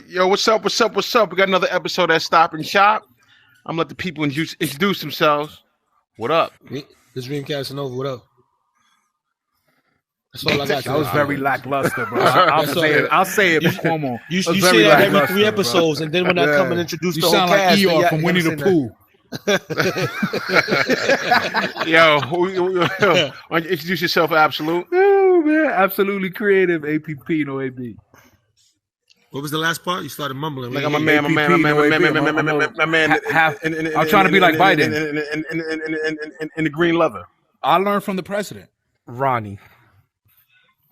Yo, what's up? What's up? What's up? We got another episode of Stop and Shop. I'm gonna let the people introduce themselves. What up? This is Dream Casanova. What up? That's all I got. That was very lackluster, bro. I'll say it, Cuomo. You say that every 3 episodes, and then when I come and introduce the whole cast, you sound like Eeyore from Winnie the Pooh. Yo, introduce yourself, Absolute. Oh man, absolutely creative. APP, no AB. What was the last part? You started mumbling. Like I'm a man. I'm trying to be like Biden in the green leather. I learned from the president, Ronnie.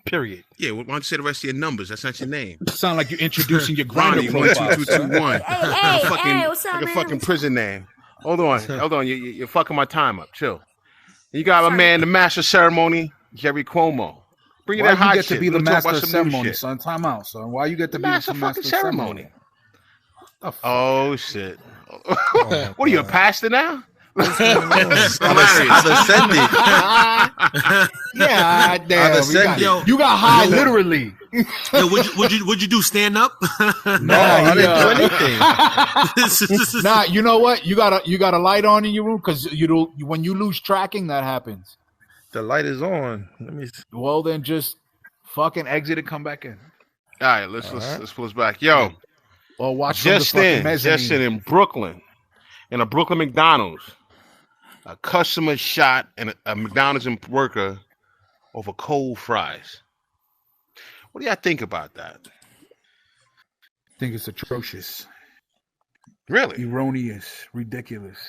Period. Yeah, why don't you say the rest of your numbers? That's not your name. Sound like you're introducing your grinder profile. 12221. Hey, what's up, like a man? fucking prison name. Hold on. You're fucking my time up. Chill. You got my man, the master of ceremony, Jerry Cuomo. Bring it that hot shit. Why you get to be the Let's master of ceremony, son? Time out, son. Why you get to be the master of ceremony? Oh shit! What are you, a pastor now? I've ascended. Yeah, damn. You got high, literally. Yo, would you do stand up? No, I didn't do anything. Nah, you know what? You got a light on in your room because when you lose tracking, that happens. The light is on. Let me see. Well, then just fucking exit and come back in. All right, let's pull us back. Yo, or watch just in Brooklyn, in a Brooklyn McDonald's, a customer shot a McDonald's worker over cold fries. What do y'all think about that? I think it's atrocious. Really? Erroneous, ridiculous.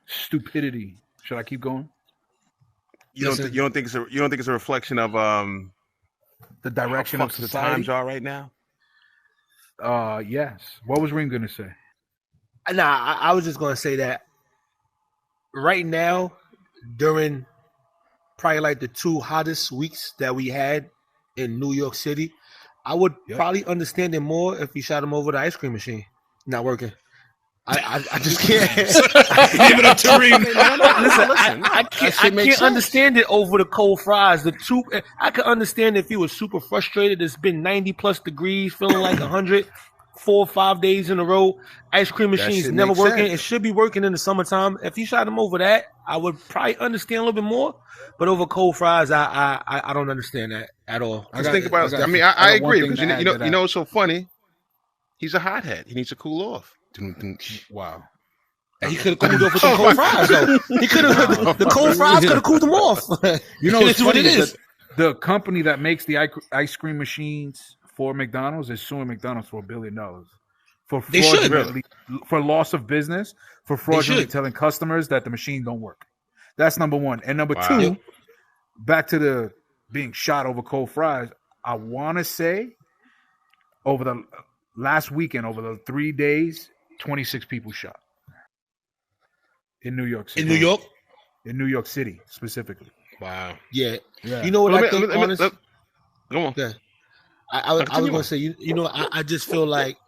Stupidity. Should I keep going? You don't think it's a reflection of the direction of society? The times are right now? Yes. What was Reem gonna say? Nah, I was just gonna say that right now, during probably like the 2 hottest weeks that we had in New York City, I would probably understand it more if you shot him over the ice cream machine not working. I just can't. Give it up to Reem. Listen, I can't understand it over the cold fries. I could understand if you were super frustrated. It's been 90+ degrees, feeling like 100, 4 or 5 days in a row. Ice cream machine's never working. Sense. It should be working in the summertime. If you shot him over that, I would probably understand a little bit more. But over cold fries, I don't understand that at all. I agree because you know what's so funny? He's a hothead. He needs to cool off. Wow. And he could have cooled off with the cold fries, though. He could have. The cold fries could have cooled him off. You know what it is? The company that makes the ice cream machines for McDonald's is suing McDonald's for $1 billion for loss of business, for fraudulently telling customers that the machine don't work. That's number one. And number two, back to the being shot over cold fries. I want to say over the last weekend, over the 3 days, 26 people shot in New York City. In New York? In New York City, specifically. Wow. Yeah. You know what I think, honestly? Go on. Yeah. I was going to say, I just feel like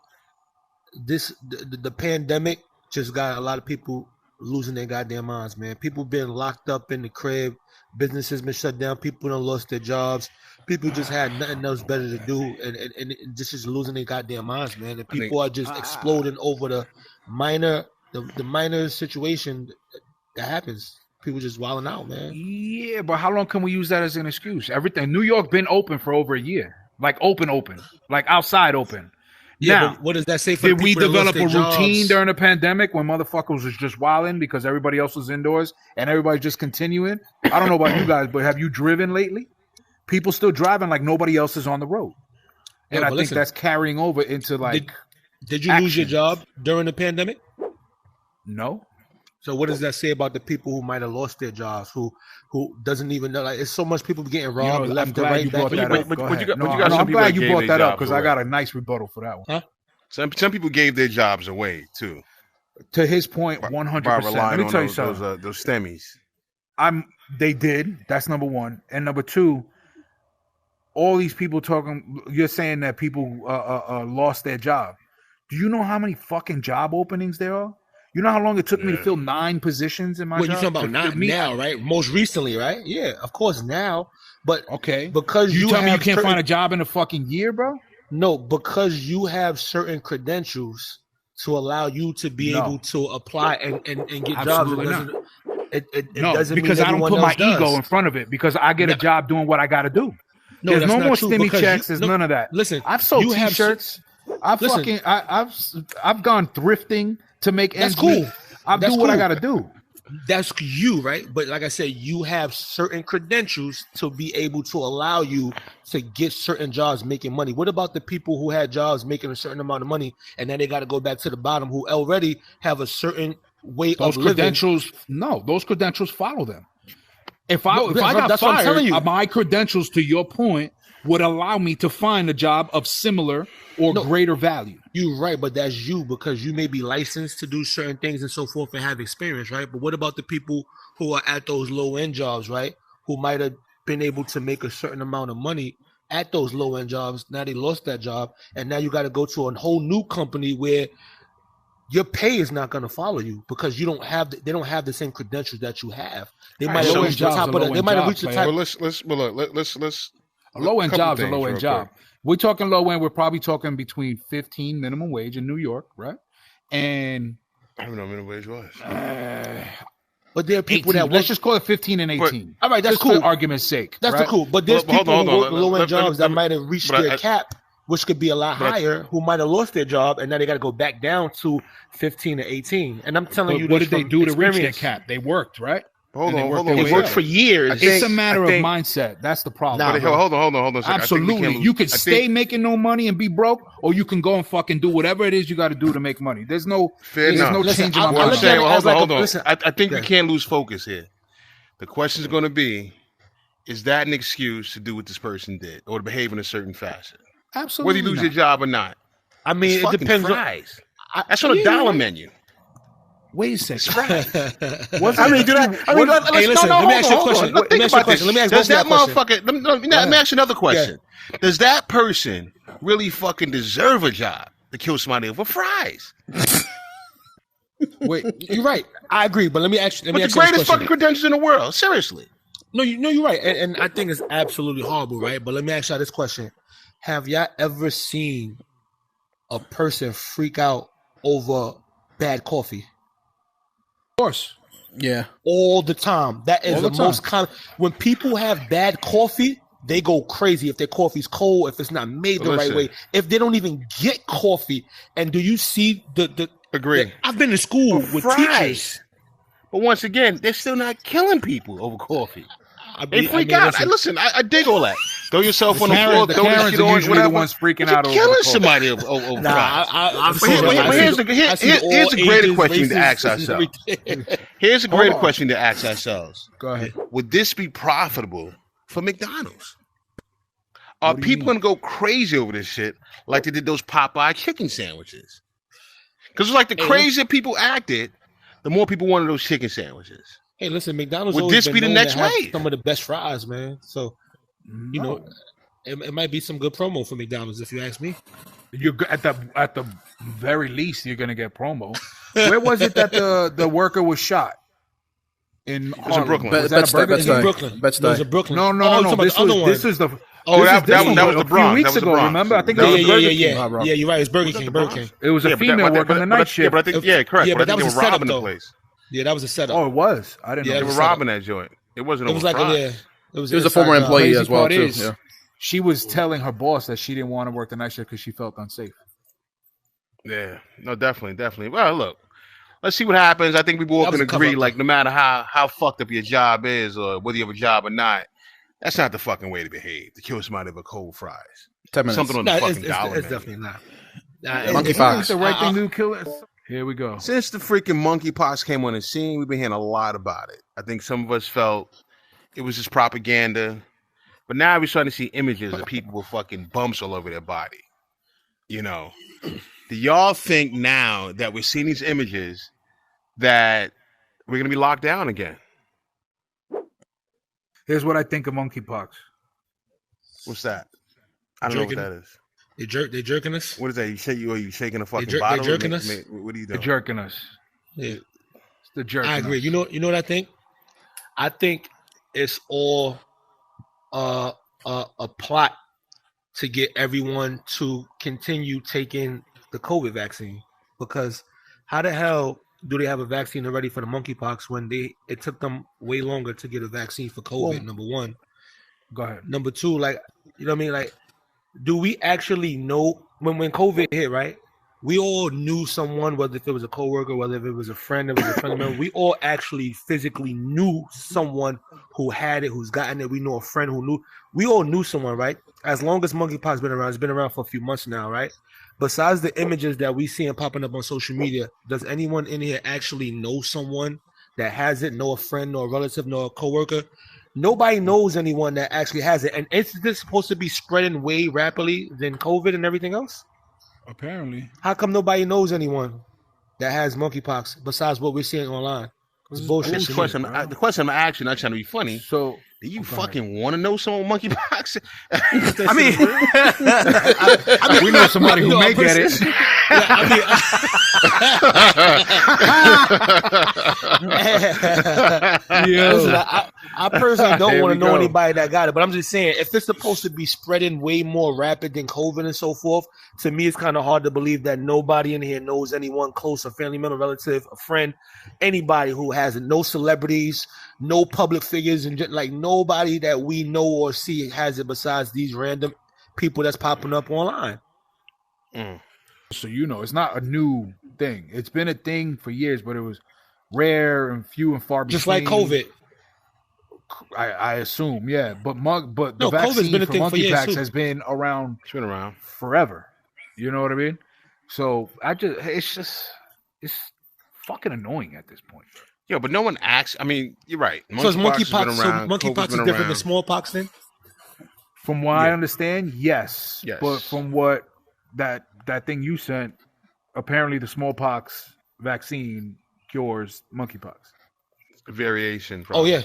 the pandemic just got a lot of people losing their goddamn minds, man. People been locked up in the crib. Businesses been shut down. People done lost their jobs. People just had nothing else better to do, and just is losing their goddamn minds, man. And people are just exploding over the minor situation that happens. People just wilding out, man. Yeah, but how long can we use that as an excuse? Everything. New York been open for over a year, like open, like outside open. Yeah, now, but what does that say for did we develop a routine jobs? during the pandemic when motherfuckers was just wilding because everybody else was indoors and everybody's just continuing? I don't know about you guys, but have you driven lately? People still driving like nobody else is on the road. And I think that's carrying over into like Did you lose your job during the pandemic? No. So what does that say about the people who might have lost their jobs, who doesn't even know? Like, it's so much people getting robbed left and right. I'm glad you brought that up because I got a nice rebuttal for that one. Huh? Some people gave their jobs away too. To his point, 100%. Let me tell you something. Those STEMIs. They did. That's number one. And number two, all these people talking. You're saying that people lost their job. Do you know how many fucking job openings there are? You know how long it took me to fill 9 positions in my job? Well, you're talking about not now, right? Most recently, right? Yeah, of course now. But okay, because you tell me you can't find a job in a fucking year, bro. No, because you have certain credentials to allow you to be able to apply and get Absolutely jobs. It No, doesn't because mean I don't put my ego in front of it because I get a job doing what I got to do. No, there's that's no not more true, stimmy because checks. There's none of that. Listen, I've sold you have T-shirts. I've gone thrifting to make ends That's cool. meet. I do what I got to do. That's you, right? But like I said, you have certain credentials to be able to allow you to get certain jobs making money. What about the people who had jobs making a certain amount of money and then they got to go back to the bottom who already have a certain way of living? Those credentials follow them. If I got that's what I'm telling fired, you. my credentials, to your point, would allow me to find a job of similar or greater value. You're right, but that's you because you may be licensed to do certain things and so forth and have experience, right? But what about the people who are at those low-end jobs, right? Who might have been able to make a certain amount of money at those low-end jobs. Now they lost that job, and now you got to go to a whole new company where your pay is not going to follow you because they don't have the same credentials that you have. They might have reached the top of it. They might have reached the top. Let's a low-end job is a low-end job. We're talking low-end. We're probably talking between 15 minimum wage in New York, right? And I don't know what minimum wage was. But there are people 18. that work. Let's just call it 15 and 18. All right, that's just cool. For argument's sake. That's right? cool. But there's people who work low-end jobs that might have reached their I- cap, which could be a lot higher, who might have lost their job, and now they got to go back down to 15 or 18. And I'm telling you, what did they do to reach their experience. cap? They worked, right? Hold And on, they worked hold on. their They way worked up. for years. It's a matter of mindset. That's the problem. Nah, But hold on a second. Absolutely. You can stay making no money and be broke, or you can go and fucking do whatever it is you got to do to make money. There's no change in my What I'm mind. saying, hold on. Listen, I think we can't lose focus here. The question is going to be, is that an excuse to do what this person did or to behave in a certain fashion? Absolutely. Whether you lose your job or not. I mean, it depends. Fries. That's on a dollar menu. Wait a second. Let me ask you a question. Let me ask you a question. Let me ask Does that question. motherfucker? Let me ask you another question. Does that person really fucking deserve a job to kill somebody over fries? Wait, you're right. I agree, but let me ask you. The greatest fucking credentials in the world. Seriously. No, you're right, and I think it's absolutely horrible, right? But let me ask y'all this question: have y'all ever seen a person freak out over bad coffee? Of course. Yeah. All the time. That is the most common. When people have bad coffee, they go crazy. If their coffee's cold, if it's not made the right way, if they don't even get coffee. And do you see the agree? I've been to school with teachers. But once again, they're still not killing people over coffee. They freak out. Listen, I dig all that. Throw yourself on the floor. The Karens are usually the ones freaking out over killing somebody over fries. I've seen Here's a greater question to ask ourselves. Here's a greater question to ask ourselves. Go ahead. Would this be profitable for McDonald's? Are people going to go crazy over this shit like they did those Popeye chicken sandwiches? Because it's like the crazier people acted, the more people wanted those chicken sandwiches. Hey, listen, McDonald's would this be the next wave? Some of the best fries, man. So, you know, it might be some good promo for McDonald's if you ask me. You're at the very least you're gonna get promo. Where was it that the worker was shot? In Brooklyn. Was that a Burger King? Brooklyn. It was in Brooklyn. No. This is the. That was the Bronx. A few weeks ago, remember? I think it was Burger King. Yeah, you're right. It's Burger King. It was a female working the night shift. Correct. Yeah, but that I think was they were a setup, robbing the though. place. Yeah, that was a setup. Oh, it was. I didn't know. They were robbing that joint. It wasn't. It was like fries. It was a former employee as well too. Yeah. She was telling her boss that she didn't want to work the night shift because she felt unsafe. Yeah, no, definitely. Well, look, let's see what happens. I think we all can agree, like, no matter how fucked up your job is or whether you have a job or not, that's not the fucking way to behave. To kill somebody over cold fries. 10 minutes. Something on the fucking dollar. It's definitely not. Monkeypox. The right thing to kill it. Here we go. Since the freaking monkeypox came on the scene, we've been hearing a lot about it. I think some of us felt it was just propaganda. But now we're starting to see images of people with fucking bumps all over their body. You know, do y'all think now that we're seeing these images that we're going to be locked down again? Here's what I think of monkeypox. What's that? I don't know what that is. They jerking us? What is that? You shaking a fucking bottle? They jerking us? What are you doing? They're jerking us. Yeah. It's the jerking I agree. us. You know what I think? I think it's all a plot to get everyone to continue taking the COVID vaccine. Because how the hell do they have a vaccine already for the monkeypox when it took them way longer to get a vaccine for COVID? Well, number one. Go ahead. Number two, like, you know what I mean? Like, do we actually know when COVID hit, right? We all knew someone, whether if it was a coworker, whether if it was a friend, if it was a friend member, we all actually physically knew someone who had it, who's gotten it. We know a friend who knew. We all knew someone, right? As long as monkeypox been around, it's been around for a few months now, right? Besides the images that we see and popping up on social media, does anyone in here actually know someone that has it? Know a friend, know a relative, know a coworker? Nobody knows anyone that actually has it. And is this supposed to be spreading way rapidly than COVID and everything else? Apparently. How come nobody knows anyone that has monkeypox besides what we're seeing online? It's bullshit. The question I'm asking, not trying to be funny. So, do you fucking want to know someone with monkeypox? I mean, we know somebody who may get it. Listen, I personally don't want to know anybody that got it, but I'm just saying, if it's supposed to be spreading way more rapid than COVID and so forth, to me, it's kind of hard to believe that nobody in here knows anyone close, a family member, relative, a friend, anybody who has it. No celebrities, no public figures, and just like nobody that we know or see has it besides these random people that's popping up online. So it's not a new thing. It's been a thing for years, but it was rare and few and far between. Just like COVID. I assume, yeah. But the vaccine for monkeypox has been around. It's been around forever. You know what I mean? So it's fucking annoying at this point. Yeah, but no one acts. I mean, you're right. So monkeypox is different than smallpox then? From what I understand, yes. But from what that thing you sent, apparently the smallpox vaccine cures monkeypox. A variation. From yeah.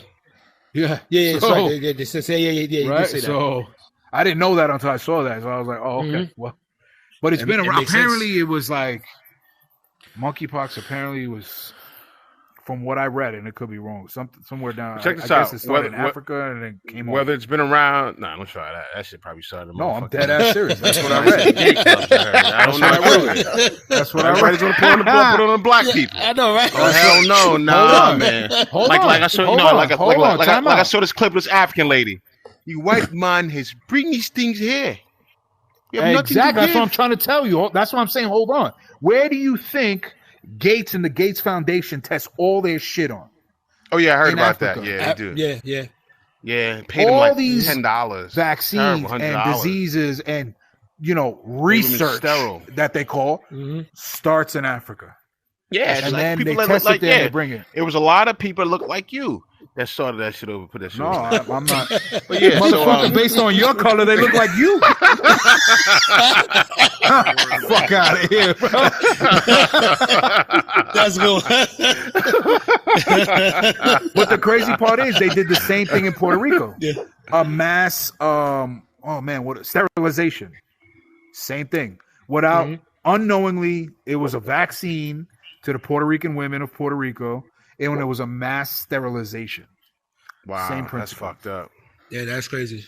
So, right. So I didn't know that until I saw that. So I was like, oh, okay. Well, but it's been around. Apparently, it was like monkeypox. Apparently, was from what I read, and it could be wrong. Somewhere down. Check this I out. guess it started in Africa and then came. Whether it's been around, don't try that. That shit probably started. No, I'm dead ass serious. That's what I read. I don't know. That's what I read. Put it on the black people. I know, right? Oh hell no, nah, man. Like I saw this clip of this African lady. You white man has bring these things here. Exactly. That's what I'm trying to tell you. That's what I'm saying. Hold on. Where do you think Gates and the Gates Foundation test all their shit on? Oh yeah, I heard about that. Yeah, they do. Yeah. Paid them like $10. Vaccines and diseases and research that they call starts in Africa. Yeah, and then they test it there and they bring it. It was a lot of people that look like you that started that shit over. Put that shit. No, I'm not. But yeah, based on your color, they look like you. Fuck out of here, bro. That's good. But the crazy part is they did the same thing in Puerto Rico. Yeah. A mass sterilization. Same thing. Without unknowingly, it was a vaccine to the Puerto Rican women of Puerto Rico, and when it was a mass sterilization. Wow, same principle. That's fucked up. Yeah, that's crazy.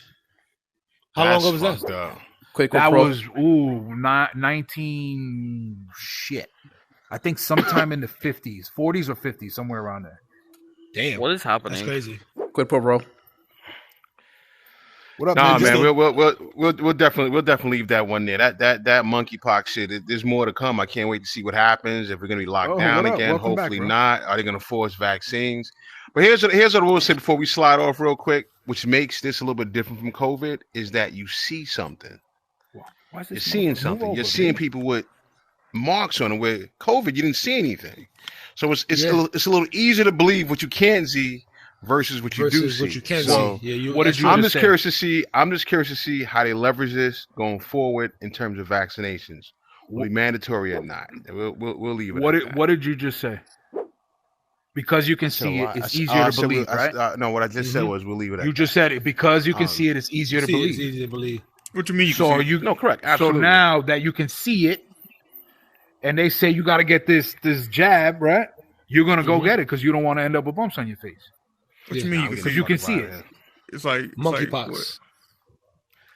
How long ago was that? That was 19 shit. I think sometime in the 50s, 40s or 50s, somewhere around there. Damn, what is happening? That's crazy. Quid pro bro. What up, man? We'll definitely leave that one there. That monkeypox shit. There's more to come. I can't wait to see what happens. If we're gonna be locked down again, welcome hopefully back, not. Are they gonna force vaccines? But here's what I will say before we slide off real quick, which makes this a little bit different from COVID, is that you see something. You're seeing something. You're seeing people with marks on it. Where COVID, you didn't see anything. So it's a little easier to believe what you can see versus what you do see. What you can see. Yeah, I'm just curious to see how they leverage this going forward in terms of vaccinations. Will it be mandatory or not? We'll leave it. What did you just say? Because you can see it, it's easier to believe, right? No, what I just said was we'll leave it. You just said it because you can see it, it's easier to believe. It's easier to believe. What you mean? No, correct. Absolutely. So now that you can see it, and they say you got to get this jab, right? You're gonna go get it because you don't want to end up with bumps on your face. What you mean? Because you can see it. It's like monkeypox.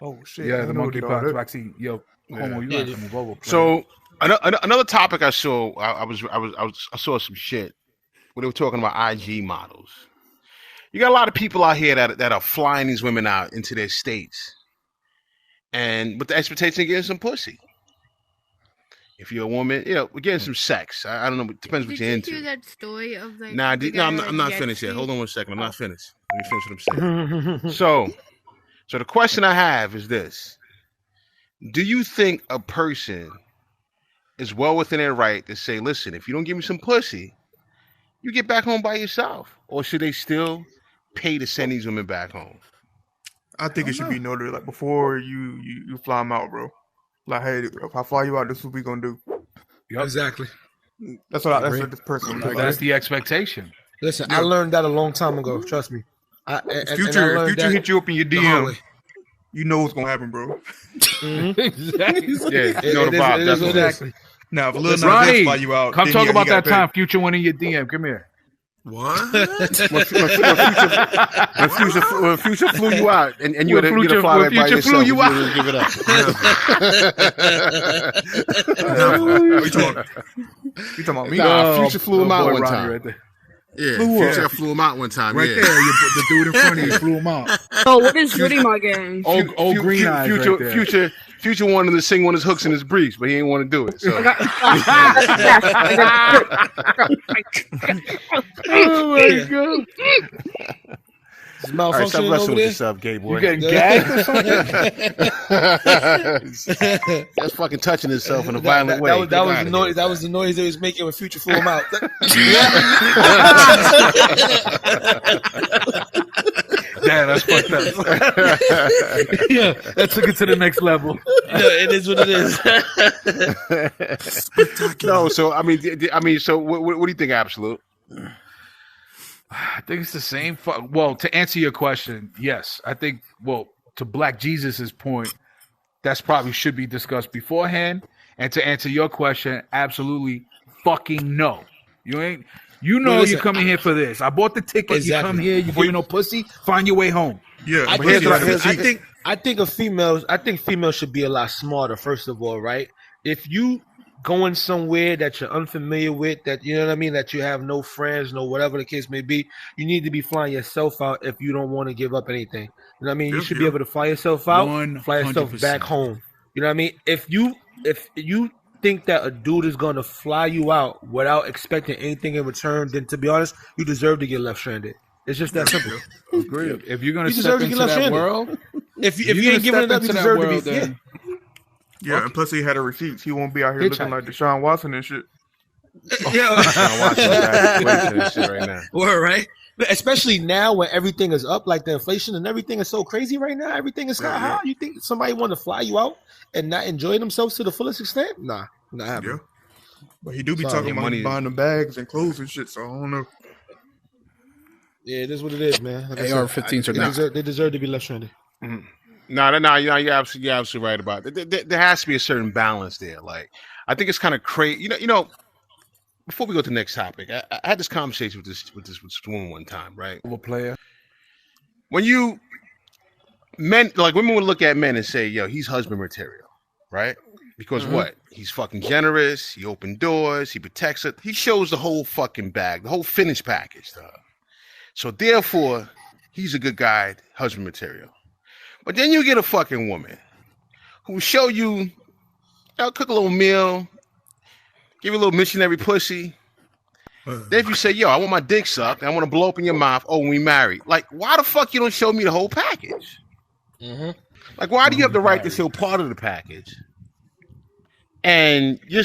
Oh shit! Yeah, the monkeypox vaccine. Yo, Homo, you have to move over. So another topic I saw, I saw some shit where they were talking about IG models. You got a lot of people out here that are flying these women out into their states, and with the expectation of getting some pussy. If you're a woman, we're getting some sex. I don't know. It depends what you're into. Did you hear that story of like? Nah, I'm not finished yet. Hold on 1 second. I'm not finished. Let me finish what I'm saying. So the question I have is this: do you think a person is well within their right to say, "Listen, if you don't give me some pussy, you get back home by yourself," or should they still pay to send these women back home? I think it should be noted like before you fly them out, bro. Like, hey, if I fly you out, this is what we gonna do. Yep. Exactly. That's what this person. That's the expectation. Listen, I learned that a long time ago. Trust me. Future hit you up in your DM. You know what's gonna happen, bro. Exactly. Yeah, you know the vibe. Exactly. Now, if a little Ronnie, fly you out, come talk about that time Future went in your DM. Come here. What? when Future flew you out and you had to fly right by yourself, flew you out. You give it up. You talking about me? Nah, Future flew him out one time. Right there. Yeah, Future flew him out one time. Right there, the dude in front of you flew him out. Oh, what is Goody Mug game? Old green eyes Future, right there. Future wanted to sing one of his hooks in his briefs, but he didn't want to do it. So. Oh my god! Is malfunctioning stop wrestling over with there? yourself, gay boy. You getting gagged or something? That's fucking touching himself in a violent way. That was the noise. That was the noise they was making when Future flew him out. Damn, that's fucked up. Yeah, that took it to the next level. Yeah, it is what it is. No, so I mean, so what do you think, Absolute? I think it's the same. Well, to answer your question, yes. I think, to Black Jesus's point, that's probably should be discussed beforehand. And to answer your question, absolutely fucking no. You're coming here for this. I bought the ticket. Exactly. You come here. You give me no pussy. Find your way home. Yeah, I think females should be a lot smarter. First of all, right? If you going somewhere that you're unfamiliar with, that you know what I mean, that you have no friends, no whatever the case may be, you need to be flying yourself out if you don't want to give up anything. You know what I mean? You should be able to fly yourself out, 100%. Fly yourself back home. You know what I mean? If you think that a dude is gonna fly you out without expecting anything in return, then to be honest, you deserve to get left stranded. It's just that simple. Agreed. If you're gonna step into that world, if you ain't giving it up, you deserve to be. Yeah, and plus he had a receipt. He won't be out here looking like Deshaun Watson and shit. Yeah, Deshaun Watson is shit right now. Well, right. Especially now when everything is up, like the inflation and everything is so crazy right now. Everything is sky high. You think somebody want to fly you out and not enjoy themselves to the fullest extent? Nah, not happening. Yeah. But he do be talking about buying them bags and clothes and shit. So I don't know. Yeah, it is what it is, man. Like AR-15s they deserve to be left stranded. Mm-hmm. No, you're absolutely right about it. There has to be a certain balance there. Like, I think it's kind of crazy. You know. Before we go to the next topic, I had this conversation with this woman one time, right? A player. When women would look at men and say, "Yo, he's husband material," right? Because what? He's fucking generous. He opened doors. He protects it. He shows the whole fucking bag, the whole finished package to her. So therefore, he's a good guy, husband material. But then you get a fucking woman who show you, cook a little meal, give you a little missionary pussy. Then if you say, yo, I want my dick sucked, I want to blow open your mouth, when we married. Like, why the fuck you don't show me the whole package? Mm-hmm. Like, why do you have the right to show part of the package? And you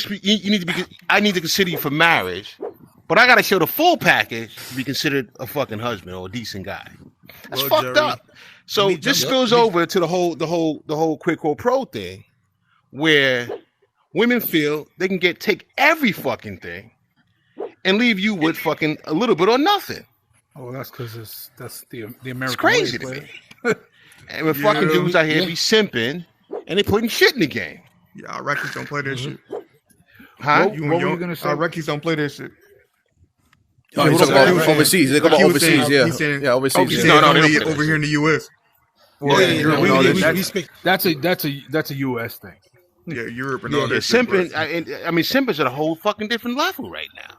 need to be, I need to consider you for marriage, but I got to show the full package to be considered a fucking husband or a decent guy. That's fucked up. So this spills over to the whole quid pro quo thing, where women feel they can take every fucking thing and leave you with fucking a little bit or nothing. Oh, that's because that's the American It's crazy to me. And when fucking dudes out here be simping and they putting shit in the game. Yeah, Iraqis don't play that shit. Huh? What were you gonna say? Iraqis don't play that shit. Oh, he's talking about overseas. They go about overseas, yeah. Saying, overseas. No, over here in the U.S. That's a U.S. thing. Yeah, Europe and all that. Simping. I mean, simping's at a whole fucking different level right now.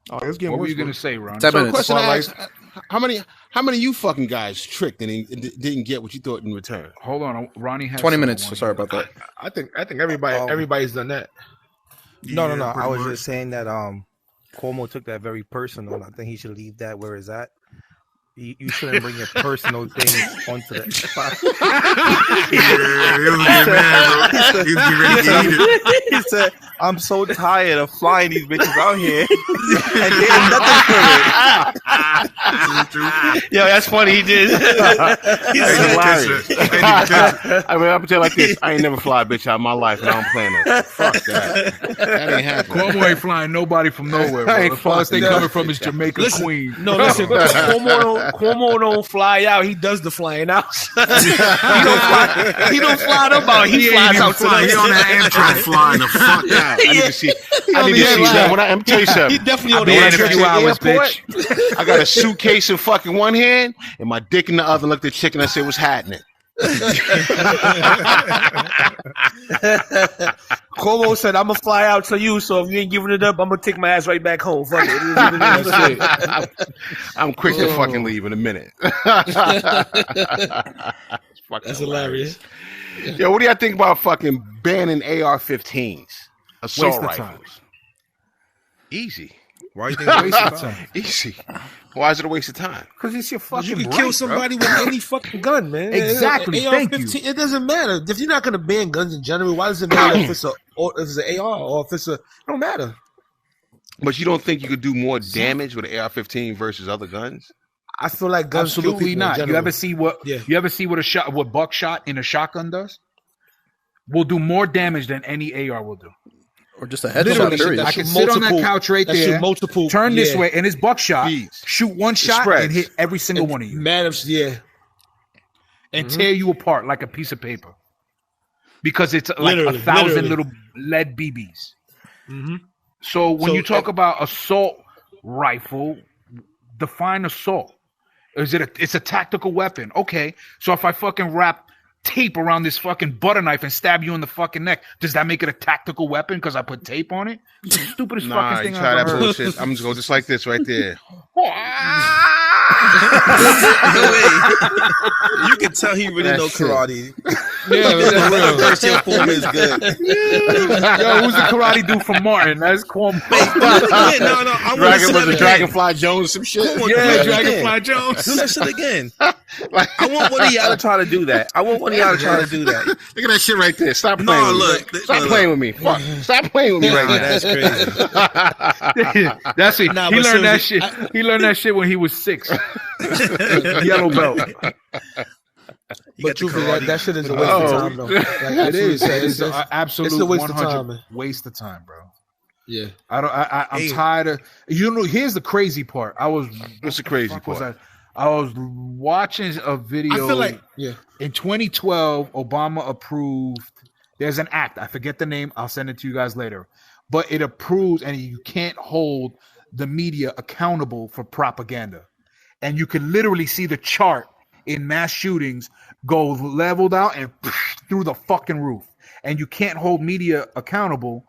Oh, it's getting What were worse. you gonna say, Ron? So the question I asked, how many of you fucking guys tricked and didn't get what you thought in return? Hold on, Ronnie has 20 minutes. Sorry about that. I think everybody's done that. No. I was just saying that Cuomo took that very personal. I think he should leave that where it's at. You shouldn't bring your personal things onto the spot. He said, "I'm so tired of flying these bitches out here and getting nothing for it." Yo, that's funny. He did. I mean, I'm gonna tell you like this: I ain't never fly a bitch out of my life, and I don't plan to. Fuck that. That ain't happening. Cuomo ain't flying nobody from nowhere, bro. As far as they coming from is Jamaica Queen. No, listen, Cuomo don't fly out. He does the flying out. he don't fly them out. He flies out. He on that Amtrak flying the fuck out. I need to see that. Let me tell you something. He definitely on the Amtrak bitch. I got a suitcase in fucking one hand and my dick in the other. Looked at the chicken and said, "What's happening?" Cuomo said, "I'm gonna fly out to you, so if you ain't giving it up, I'm gonna take my ass right back home." Fuck it. I'm quick to fucking leave in a minute. That's hilarious. Yo, what do y'all think about fucking banning AR-15s, assault rifles? Easy. Why you think it's a waste of time? Easy. Why is it a waste of time? Because it's your fucking. You can kill somebody with any fucking gun, man. Exactly. Thank you. It doesn't matter if you're not going to ban guns in general. Why does it matter if it's an AR or if it's a? It don't matter. But you don't think you could do more damage with an AR-15 versus other guns? I feel like guns absolutely not. You ever see what what buckshot in a shotgun does? Will do more damage than any AR will do. Or just a headshot. I can sit on that couch right there, turn this way, and it's buckshot. Shoot one shot and hit every single one of you. And tear you apart like a piece of paper. Because it's like 1,000 little lead BBs. Mm-hmm. So when you talk about assault rifle, define assault. It's a tactical weapon. Okay, so if I fucking wrap tape around this fucking butter knife and stab you in the fucking neck, does that make it a tactical weapon because I put tape on it? It's the stupidest fucking thing I've ever heard. Bullshit. I'm just going just like this right there. You can tell he really knows karate. Yeah, first year form is good. Yo, who's the karate dude from Martin? That's Cuomo. No. Dragonfly Jones, some shit. Yeah, Dragonfly Jones. Do that shit again. I want one of y'all to try to do that. Look at that shit right there. Stop playing with me. Stop playing with me. Fuck. Stop playing with me right now. That's crazy. That's it. He learned that shit. He learned that shit when he was 6. Yellow belt. But truthfully, that shit is a waste of time, though. Like, it is. It's an absolute it's a waste of time, man. Waste of time, bro. Yeah. I'm tired of. Here's the crazy part. What's the crazy part? I was watching a video. I feel like in 2012, Obama approved. There's an act. I forget the name. I'll send it to you guys later. But it approves, and you can't hold the media accountable for propaganda. And you can literally see the chart in mass shootings go leveled out and through the fucking roof. And you can't hold media accountable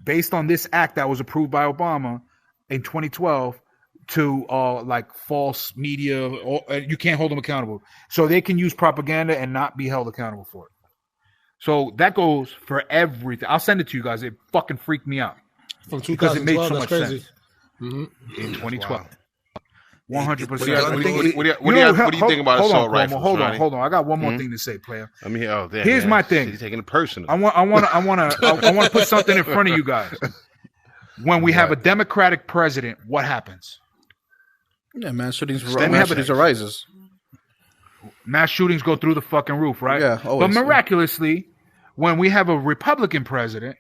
based on this act that was approved by Obama in 2012 to like false media. Or, you can't hold them accountable. So they can use propaganda and not be held accountable for it. So that goes for everything. I'll send it to you guys. It fucking freaked me out. From 2012, because it made so much crazy. sense. Mm-hmm. In 2012. 100%. What do you think about assault rifles? Hold on. I got one more thing to say, player. I mean, here's my thing. You're taking it personal. I want to put something in front of you guys. When we have a Democratic president, what happens? Yeah, mass shootings arises. Mass shootings go through the fucking roof, right? Yeah, always. But miraculously, when we have a Republican president,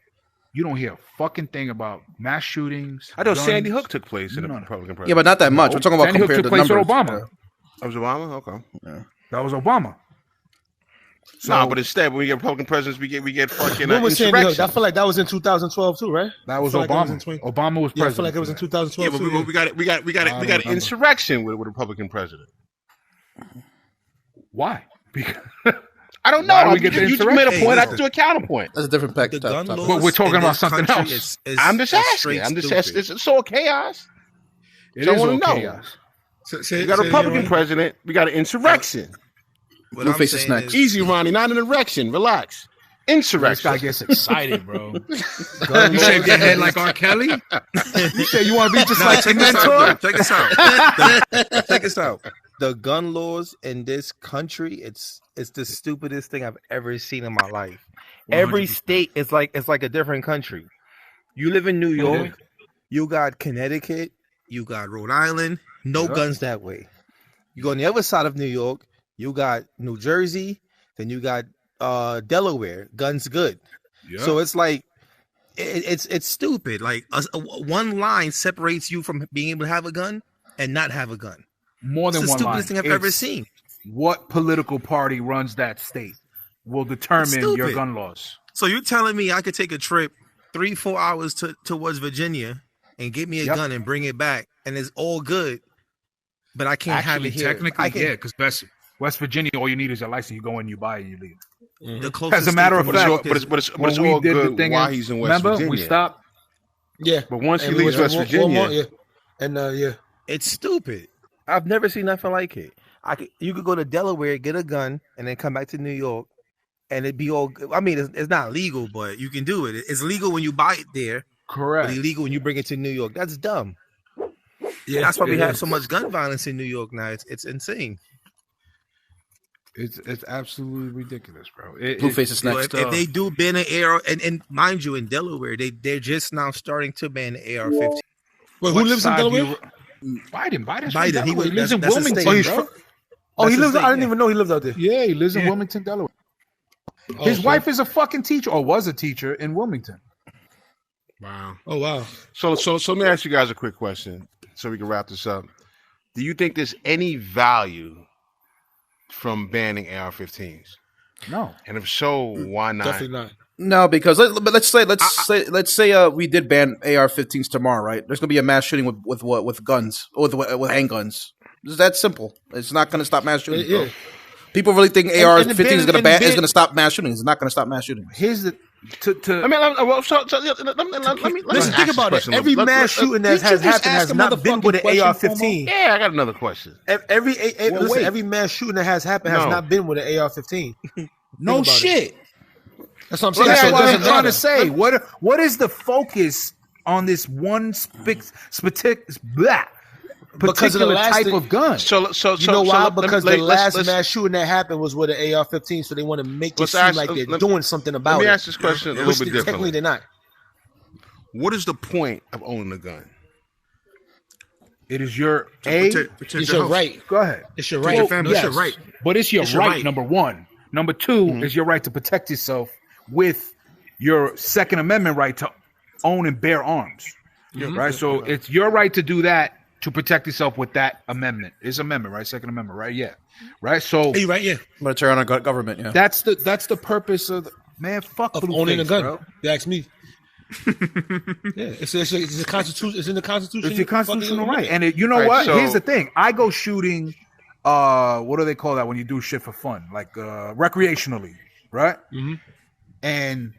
you don't hear a fucking thing about mass shootings. I know Sandy Hook took place in a Republican president. Yeah, but not that much. We're talking about Sandy Hook compared took to place numbers. with Obama. That was Obama? Okay. Yeah. That was Obama. So, but instead, when we get Republican presidents, we get fucking when was Sandy Hook? I feel like that was in 2012 too, right? That was Obama. Obama was president. I feel like it was in 2012. Yeah, but we got an insurrection with a Republican president. Why? I don't know. Why do we get the You made a point. I do a counterpoint. That's a different pack. But we're talking about something else. I'm just asking. It's all chaos. It is all chaos. We got a Republican president. We got an insurrection. Blueface is next. Easy, Ronnie. Not an erection. Relax. Insurrection. This guy gets excited, bro. You said get head like R. Kelly? You said you want to be just like the mentor? Check this out. Check this out. The gun laws in this country, it's the stupidest thing I've ever seen in my life. 100%. Every state is like a different country. You live in New York, you got Connecticut, you got Rhode Island, no guns that way. You go on the other side of New York, you got New Jersey, then you got Delaware, guns good. Yeah. So it's like it's stupid. Like one line separates you from being able to have a gun and not have a gun. More than one line. It's the stupidest thing I've ever seen. What political party runs that state will determine your gun laws. So you're telling me I could take a trip 3-4 hours towards Virginia and get me a gun and bring it back, and it's all good, but I can't have it here. Technically, yeah, because West Virginia, all you need is a license. You go in, you buy it, and you leave. Mm-hmm. As a matter of fact, but it's all good while he's in West Virginia. Remember, we stopped. Yeah, but once he leaves West Virginia, it's stupid. I've never seen nothing like it. You could go to Delaware, get a gun, and then come back to New York, and it'd be all. I mean, it's not legal, but you can do it. It's legal when you buy it there. Correct. But illegal when you bring it to New York. That's dumb. Yeah, that's why we have so much gun violence in New York now. It's insane. It's absolutely ridiculous, bro. Blueface is next. If they do ban an AR, and mind you, in Delaware, they're just now starting to ban the AR-15. Wait, who lives in Delaware? Biden. He lives in Wilmington. He lives. I didn't even know he lived out there. Yeah, he lives in Wilmington, Delaware. His wife is a fucking teacher, or was a teacher in Wilmington. Wow. Oh wow. So let me ask you guys a quick question, so we can wrap this up. Do you think there's any value from banning AR-15s? No. And if so, why not? Definitely not. No, because let's say we did ban AR-15s tomorrow, right? There's gonna be a mass shooting with guns, with handguns. It's that simple. It's not gonna stop mass shootings. Yeah. People really think AR-15 is gonna stop mass shootings. It's not gonna stop mass shootings. Here's the Listen, think about it. Every mass shooting that has happened has not been with an AR-15. Yeah, I got another question. Every mass shooting that has happened has not been with an AR-15. No shit. That's what I'm saying. That's what I'm trying to say. What is the focus on this one particular type of gun? So you know why? Because the last mass shooting that happened was with an AR-15, so they want to make it seem like they're doing something about it. Let me ask this question a little bit differently. Technically, they're not. What is the point of owning a gun? It is your it's your right. Go ahead. It's your right. It's your right. But it's your right, number one. Number two is your right to protect yourself with your Second Amendment right to own and bear arms. Right? So it's your right to do that, to protect yourself with that amendment. It's amendment, right? Second Amendment, right? Yeah. Right? So hey, right, yeah. I'm gonna turn on our government, yeah. That's the purpose of fuck of owning a gun. Bro. You ask me. It's a constitution. It's in the Constitution. It's your constitutional right. And you know what? Here's the thing. I go shooting. What do they call that when you do shit for fun, like recreationally, right? Mm-hmm. And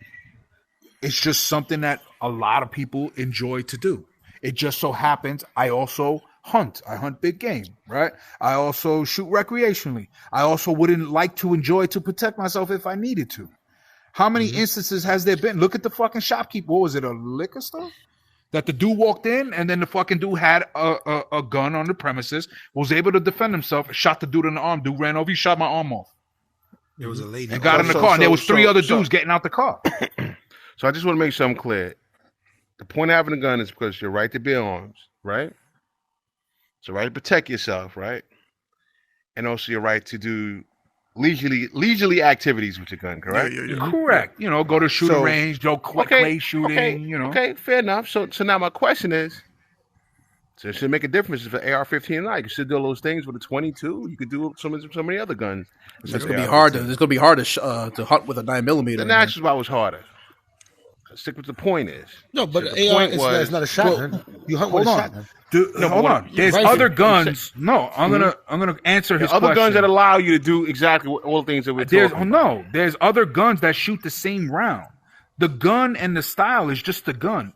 it's just something that a lot of people enjoy to do. It just so happens I also hunt. I hunt big game, right? I also shoot recreationally. I also wouldn't like to enjoy to protect myself if I needed to. How many instances has there been? Look at the fucking shopkeeper. What was it, a liquor store? That the dude walked in and then the fucking dude had a gun on the premises, was able to defend himself, shot the dude in the arm. Dude ran over, he shot my arm off. There was a lady. And got in the car, and there was three other dudes getting out the car. So I just want to make something clear. The point of having a gun is because your right to bear arms, right? It's a right to protect yourself, right? And also your right to do leisurely activities with your gun, correct? Yeah. Correct. You know, go to shooting range, go clay shooting, you know. Okay, fair enough. So now my question is, so it should make a difference if an AR-15 or not. You can still do all those things with a 22. You could do so many other guns. It's gonna be hard. It's gonna be hard to hunt with a 9mm. Then that's why it was harder. stick with the point is. No, but the AR point is not a shotgun. You hunt with a shotgun. Dude, No, hold on. There's rifle. other guns. No, I'm gonna answer his other question. guns that allow you to do exactly all the things that we're talking about. No, there's other guns that shoot the same round. The gun and the style is just the gun.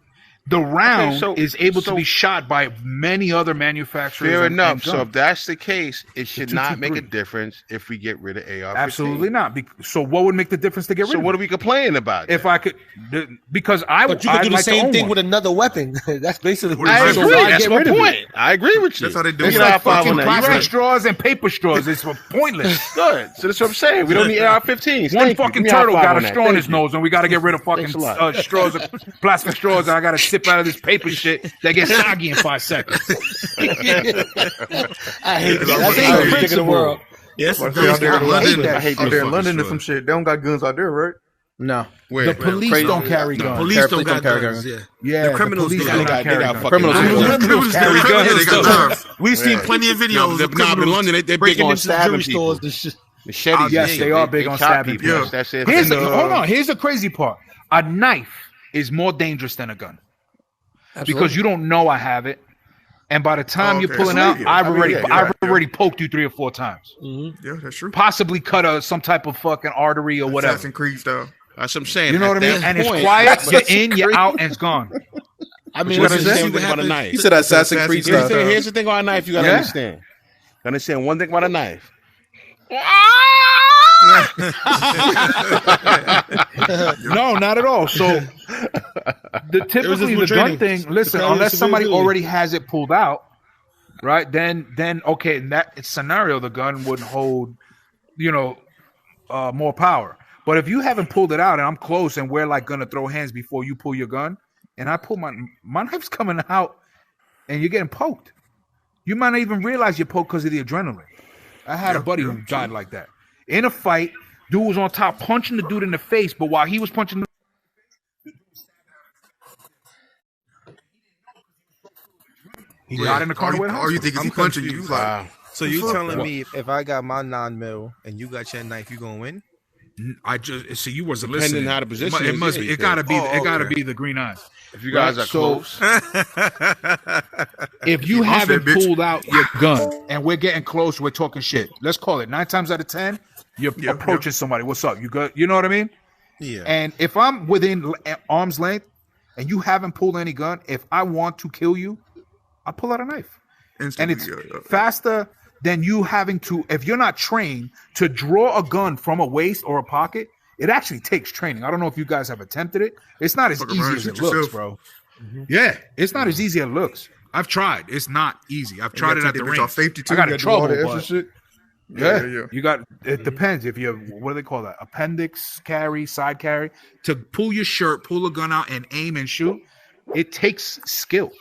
The round is able to be shot by many other manufacturers. Fair enough. And so if that's the case, it should not make a difference if we get rid of AR-15. Absolutely not. So what would make the difference to get rid of it? So what are we complaining about? If I could, because I But you could do the same thing with another weapon. That's basically what I agree. That's my point. point. I agree with you. That's how they do It's it. like fucking plastic straws and paper straws. It's pointless. Good. So that's what I'm saying. We don't need AR-15s. One fucking turtle got a straw in his nose, and we got to get rid of fucking straws, plastic straws, and I got to sip out of this paper shit that gets soggy in 5 seconds. I hate that. That's the favorite thing in the world. Yes, I out there in hate London or some shit. They don't got guns out there, right? No. The police don't carry guns. Police don't got guns. Yeah, The criminals police do. don't They carry got guns. fucking Criminals carry guns. They got knives. We've seen plenty of videos of in criminals London, they're big breaking on into stabbing jewelry people. stores and shit. Machetes. Yes, they are big on chop stabbing people. people. That's it. Hold on. Here's the crazy part. A knife is more dangerous than a gun. Because you don't know I have it. And by the time you're pulling out, I've already poked you 3 or 4 times. Mm-hmm. Yeah, that's true. Possibly cut some type of fucking artery or whatever. Assassin's Creed style. That's what I'm saying. You know what I mean? And it's quiet. You're in, you're out, and it's gone. I mean, You gotta understand one thing about a knife. He said Assassin's Creed style. Here's the thing about a knife you gotta understand. You understand one thing about a knife. No, not at all. So typically the gun thing, listen, unless somebody already has it pulled out, right? Then okay, in that scenario the gun would hold, more power. But if you haven't pulled it out and I'm close and we're like gonna throw hands before you pull your gun, and I pull my knife's coming out and you're getting poked. You might not even realize you're poked because of the adrenaline. I had a buddy who died like that. In a fight, dude was on top punching the dude in the face, but while he was punching he got in the car with him. Or you think he's punching you? Like, so you telling me if I got my 9mm and you got your knife, you gonna win? I just see you wasn't Depending listening. how the position It must be. It gotta be. It gotta be the green eyes. If you guys are close, if you haven't pulled out your gun and we're getting close, we're talking shit. Let's call it 9 times out of 10. You're approaching somebody. What's up? You good? You know what I mean? Yeah. And if I'm within arm's length and you haven't pulled any gun, if I want to kill you, I pull out a knife. instantly, And it's faster than you having to, if you're not trained to draw a gun from a waist or a pocket. It actually takes training. I don't know if you guys have attempted it. It's not as easy as it looks, bro. Mm-hmm. Yeah, it's not as easy as it looks. I've tried. It's not easy. I've tried it at the range. Safety too. I got in trouble. Shit. Yeah, you got. It depends if you. What do they call that? Appendix carry, side carry. To pull your shirt, pull a gun out, and aim and shoot. It takes skill.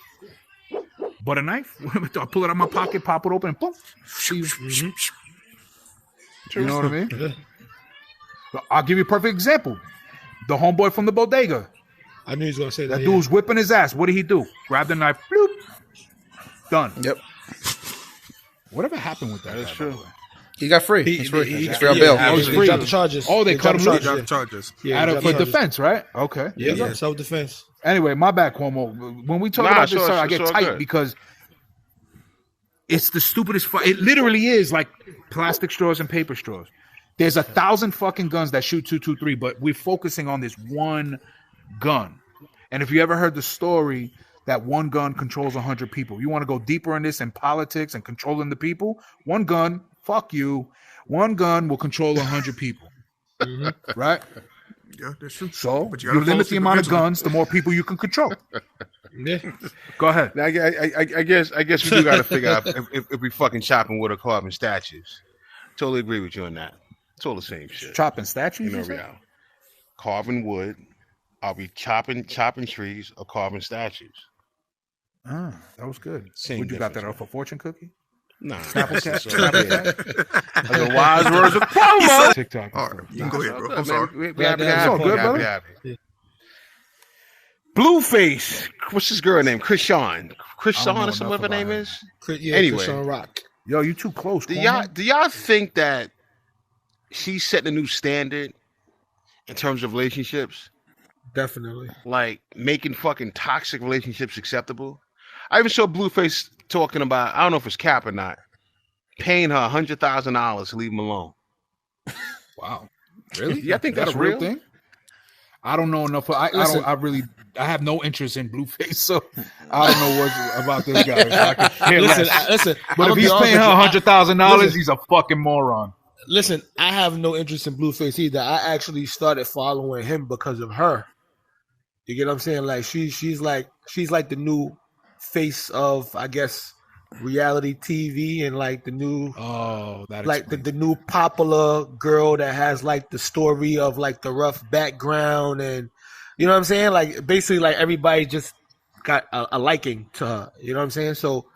But a knife, I pull it out of my pocket, pop it open, and boom. Mm-hmm. You know what I mean? I'll give you a perfect example. The homeboy from the bodega. I knew he was going to say that. That dude was whipping his ass. What did he do? Grab the knife. Bloop. Done. Yep. Whatever happened with that? That's true. He got free. He's free. He's free on bail. They dropped the charges. Oh, they cut him loose. Drop charges. Yeah, For defense, right? Okay. Yeah, self-defense. Anyway, my bad, Cuomo. When we talk about this, I get tight because it's the stupidest fight. It literally is like plastic straws and paper straws. There's 1,000 fucking guns that shoot 223, but we're focusing on this one gun. And if you ever heard the story that one gun controls 100 people, you want to go deeper in this in politics and controlling the people? One gun, fuck you. One gun will control 100 people. Mm-hmm. Right? Yeah, that's true. So but you limit the amount of guns, the more people you can control. Yeah. Go ahead. Now, I guess we do got to figure out if we fucking chopping wood or carving statues. Totally agree with you on that. It's all the same shit. Chopping statues? Reality. Carving wood. Are we chopping trees or carving statues? Ah, that was good. Same Would you got that difference, off a fortune cookie? Nah. Snapple cat? That's a wise words of promo. TikTok. All right, you can go ahead, bro. I'm Man, sorry. we happy to It's have all you. good, Happy brother. to have you. Blueface. What's this girl name? Krishan or some other name is? Yeah, Anyway. Christian Rock. Yo, you too close. Do y'all think that she's setting a new standard in terms of relationships? Definitely. Like making fucking toxic relationships acceptable. I even saw Blueface talking about, I don't know if it's cap or not, paying her $100,000 to leave him alone. Wow. Really? Yeah, I think Is that that's a real real thing. I don't know enough. I have no interest in Blueface, so I don't know what about this guy. So I can care less. Listen. But if he's paying her $100,000, he's a fucking moron. Listen, I have no interest in Blueface either. I actually started following him because of her. You get what I'm saying? Like she's like the new face of, I guess, reality TV, and like the new the new popular girl that has like the story of like the rough background, and you know what I'm saying? Like basically like everybody just got a liking to her. You know what I'm saying? So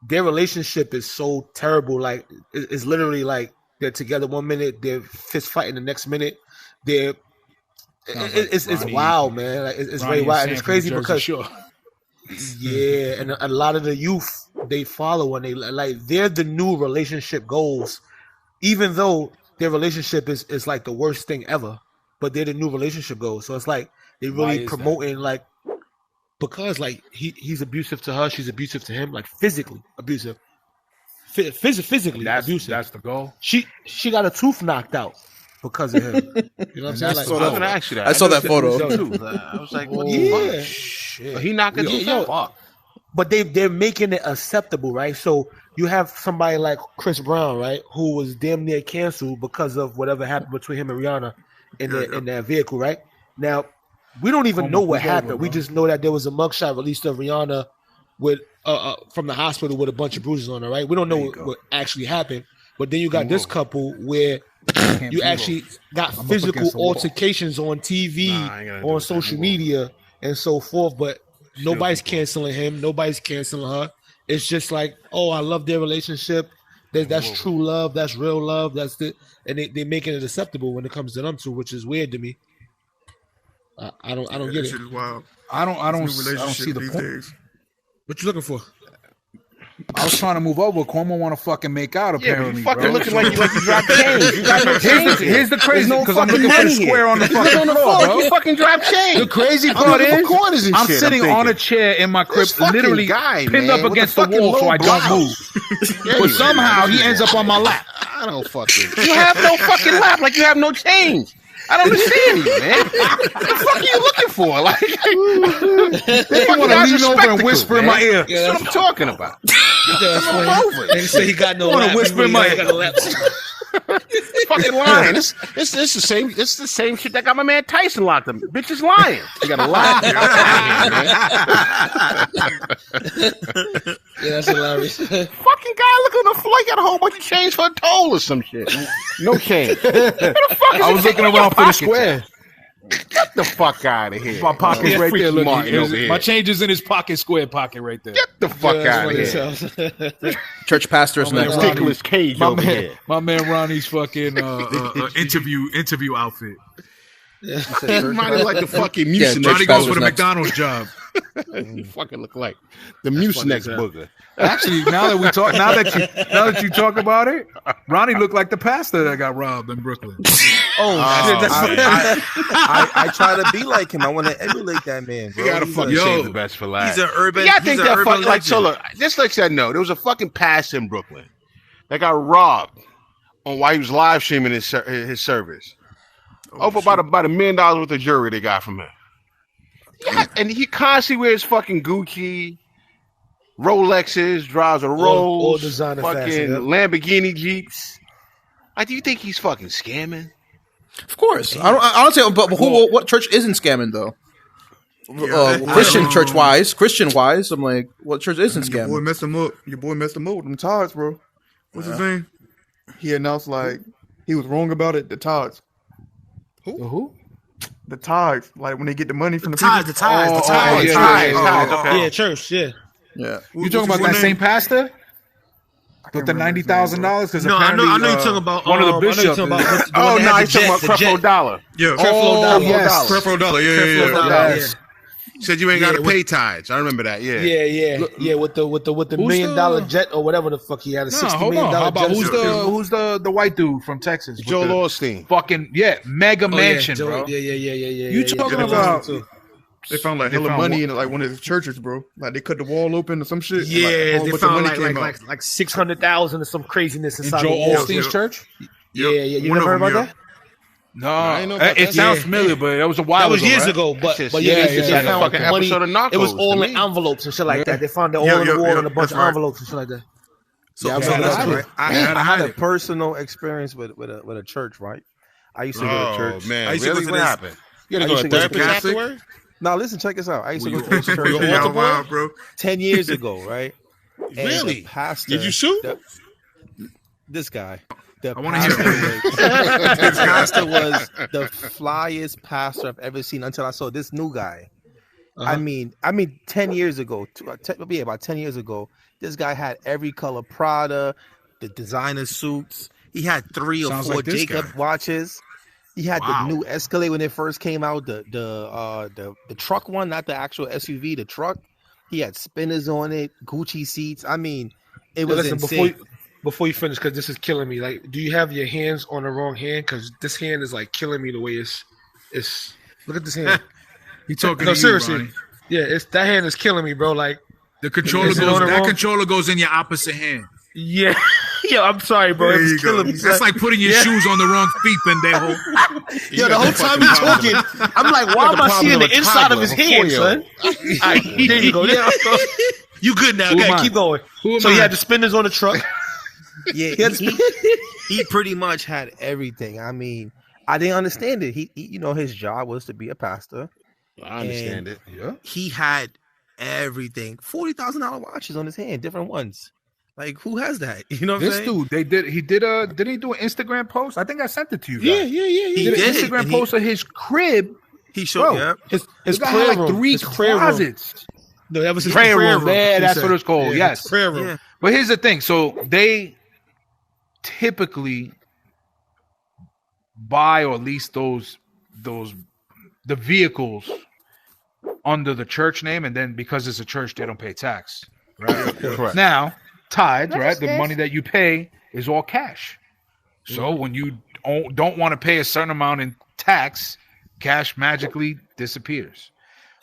their relationship is so terrible. Like it's literally like they're together one minute, they're fist fighting the next minute. It's wild, man. Like, it's very wild, and it's crazy because yeah, and a lot of the youth they follow, and they're the new relationship goals, even though their relationship is like the worst thing ever, but they're the new relationship goals. So it's like they really promoting like, because like he's abusive to her, she's abusive to him, like physically abusive, physically abusive. That's the goal. She got a tooth knocked out because of him. You know what I'm saying? I saw that photo. I was like, what the fuck? Shit. He knocked it out. But they're making it acceptable, right? So you have somebody like Chris Brown, right, who was damn near canceled because of whatever happened between him and Rihanna in that vehicle, right? Now, we don't even know what happened. We just know that there was a mugshot released of Rihanna with from the hospital with a bunch of bruises on her, right? We don't know what actually happened. But then you got this couple where you actually got physical altercations on TV, on social media, and so forth. But nobody's canceling him. Nobody's canceling her. It's just like, oh, I love their relationship. That's true love. That's real love. That's the, and they making it acceptable when it comes to them two, which is weird to me. I don't get it. Shit is wild. I don't see the point. Days. What you looking for? I was trying to move over. Cuomo want to fucking make out. Apparently, you fucking bro. looking like you dropped change. You got no change. Here's the crazy because I'm looking for the square on the fucking floor, bro. You fucking dropped change. The crazy part is, I'm sitting on a chair in my crib, literally pinned up against the wall so I don't move. But somehow he ends up on my lap. I don't fucking. You have no fucking lap, like you have no change. I don't understand you, man. What the fuck are you looking for? Like, they want to lean over and whisper in my ear. Yeah, that's what I'm talking about. And say he got no. Want to whisper in my ear? Fucking lying. It's the same. It's the same shit that got my man Tyson locked up. Bitch is lying. You got to lie. Yeah, that's hilarious. Fucking guy looking on the floor. You got a whole bunch of change for a toll or some shit. No change. Where the fuck is I was looking around for the square. Get the fuck out of here. My pocket's right there. Look, my change is in his pocket, square pocket right there. Get the fuck out of here. Church pastor's next. Nicolas Cage over here. My man Ronnie's fucking interview outfit. Ronnie like the fucking Mucinex. Ronnie goes for the McDonald's job. You fucking look like the Mucinex booger. Actually, now that you talk about it, Ronnie looked like the pastor that got robbed in Brooklyn. I try to be like him. I want to emulate that man, bro. You gotta fucking save the best for last. He's an urban. Yeah, I think that fucking like so. Look, just like I said, no, there was a fucking pastor in Brooklyn that got robbed on while he was live streaming his service. Over about $1 million worth of jewelry they got from him. Yeah, and he constantly wears fucking Gucci, Rolexes, drives a Rolls, all designer fucking fashion, Lamborghini Jeeps. Do you think he's fucking scamming? Of course. I don't. But what church isn't scamming though? Christian wise, I'm like, what church isn't scamming? Your boy messed him up with them Tods, bro. What's his name? He announced like he was wrong about it. The Tods. Who? The tithes, like when they get the money from the tithes. Yeah, church. Yeah. You talking about that same pastor? With the $90,000? No, I know you're talking about one of the bishops. He's talking about Creflo Dollar. Yeah, Creflo Dollar. Creflo Dollar. Yeah. Said you ain't got to pay tithes. I remember that. Yeah. Yeah. With the $1 million jet or whatever the fuck he had. $60 million How about jet. who's the white dude from Texas? Joel Osteen. Fucking mega mansion, bro. Yeah. You talking about? They found like hella money in like one of the churches, bro. Like they cut the wall open or some shit. Yeah, and, they found like 600,000 or some craziness inside Joel Osteen's church. Yeah. You never heard about that? No, it sounds familiar, but it was a while ago. That was years ago, but they found fucking money. episode of Narcos. It was all in envelopes and shit like that. They found it all in the wall in a bunch of envelopes and shit like that. So I had a personal experience with a church, right? I used to go to church. Man, I used to go to what happened? You gotta go to therapist afterwards? Now listen, check this out. I used to go to this church wild, bro. 10 years ago, right? Really? Pastor, did you sue? This guy. I want to hear it. This pastor was the flyest pastor I've ever seen until I saw this new guy. I mean, 10 years ago, about 10 years ago, this guy had every color Prada, the designer suits. He had 3 or 4 Jacob watches. He had the new Escalade when it first came out, the truck one, not the actual SUV, the truck. He had spinners on it, Gucci seats. I mean, it was insane. Before you finish, because this is killing me. Like, do you have your hands on the wrong hand? Because this hand is like killing me the way it's. Look at this hand. You talking? No, seriously. Ronnie. Yeah, that hand is killing me, bro. Like the controller controller goes in your opposite hand. Yeah. Yo, I'm sorry, bro. It's killing me. That's like putting your shoes on the wrong feet, pendejo. Yo, the whole time you're talking, I'm like, why am I seeing the inside of his hand, son? Right, there you go. You good now? Okay, keep going. So he had the spinners on the truck. Yeah, he pretty much had everything. I mean, I didn't understand it. He his job was to be a pastor. I understand it. Yeah. He had everything. $40,000 watches on his hand, different ones. Like, who has that? You know what I'm saying? Dude, he didn't he do an Instagram post? I think I sent it to you guys. Yeah. He did an Instagram post of his crib. He showed his prayer room. Like 3 closets. No, that was his prayer room. Yeah, that's what it's called. Yeah, yes. Prayer room. Yeah. But here's the thing. So they typically buy or lease the vehicles under the church name, and then because it's a church, they don't pay tax. Right? Correct. Now, tithes, right? The money that you pay is all cash. So when you don't want to pay a certain amount in tax, cash magically disappears.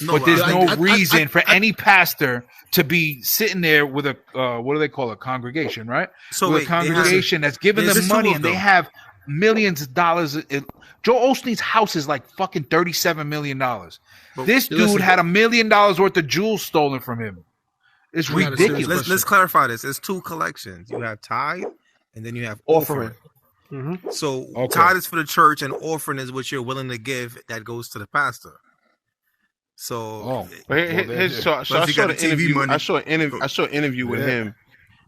But there's no reason for any pastor to be sitting there with a what do they call it? Congregation, right? So with a congregation that's giving them money, and they have millions of dollars. Joe Osteen's house is like fucking $37 million. This dude had $1 million worth of jewels stolen from him. It's ridiculous. Let's clarify this. There's 2 collections. You have tithe, and then you have offering. Mm-hmm. So tithe is for the church, and offering is what you're willing to give that goes to the pastor. So, I saw the interview. I saw an interview with him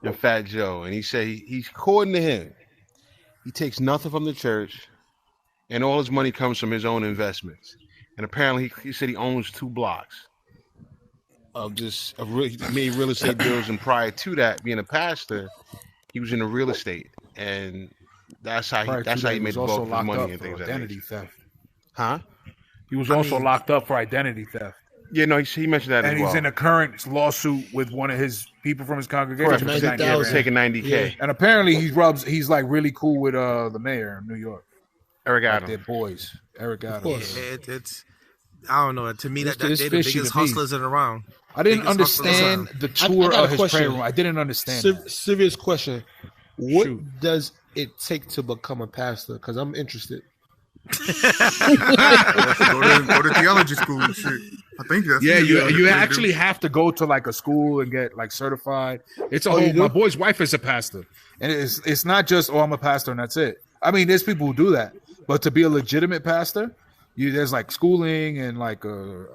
and Fat Joe, and he said he's according to him, he takes nothing from the church, and all his money comes from his own investments. And apparently, he said he owns 2 blocks of made real estate deals, and prior to that, being a pastor, he was in the real estate, and that's how he made the bulk of his money and things like that. Identity theft. Huh? He was also locked up for identity theft. Yeah, no, he mentioned that as well. And he's in a current lawsuit with one of his people from his congregation. Taking $90K. Yeah. And apparently he's like really cool with the mayor of New York. Eric Adams. They're boys. Eric Adams. Yeah, it's I don't know. To me, they're the biggest hustlers in around. I didn't understand the tour of his prayer room. I didn't understand. Serious question. What does it take to become a pastor? Because I'm interested. Go to theology school and shit. I think that's you actually have to go to like a school and get like certified. It's a whole. My boy's wife is a pastor, and it's not just I'm a pastor and that's it. I mean, there's people who do that, but to be a legitimate pastor, there's like schooling and like